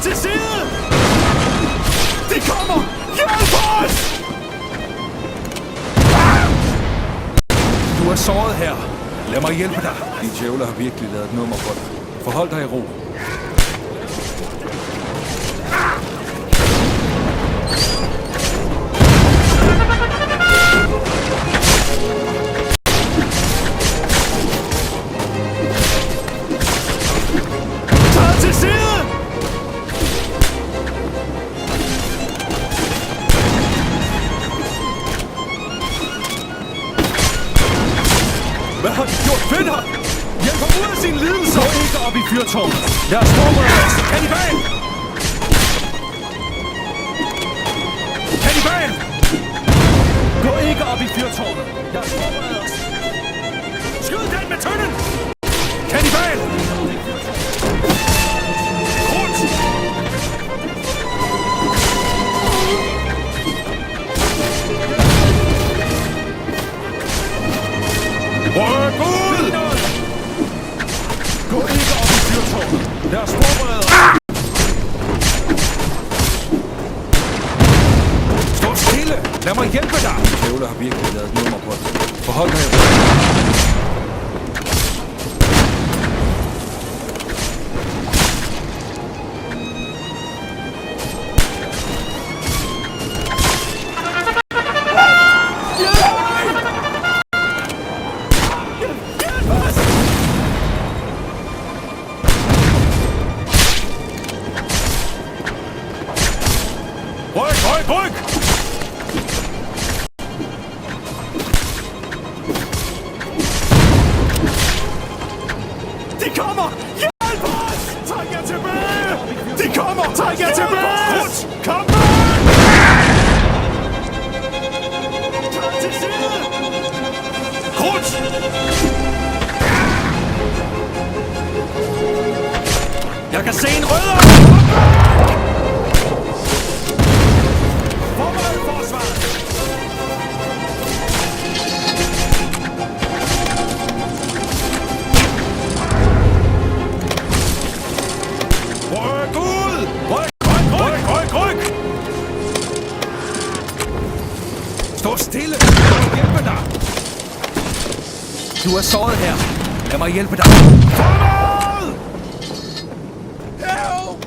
til side! De kommer! Hjælp os! Du er såret her. Lad mig hjælpe dig. De djævler har virkelig lavet et nummer på dig. Forhold dig i ro. Tag til side! Hvad har de gjort ved dig? Hjælp ham ud af sin lidelse! Gå ikke op i fyrtårnet! Lad os forberede os! Kannibal! Kannibal! Gå ikke op i fyrtårnet! Lad os forberede os! Skyd den med tønden! Kannibal! Krudt! Ryk ud! Gå ikke op i fyrtårnet! Lad os forberede os! Stå stille! Lad mig hjælpe dig! Djævler har virkelig lavet et nummer på dig. Forhold dig i ro. Ryk! Ryk! De kommer! Hjælp os! Træk jer tilbage! De kommer! Træk jer tilbage! Kom med! Tag til side! Krudt! Jeg kan se en rødder! Stå stille! Lad mig hjælpe dig! Du er såret her. Lad mig hjælpe dig. Fremad! Help!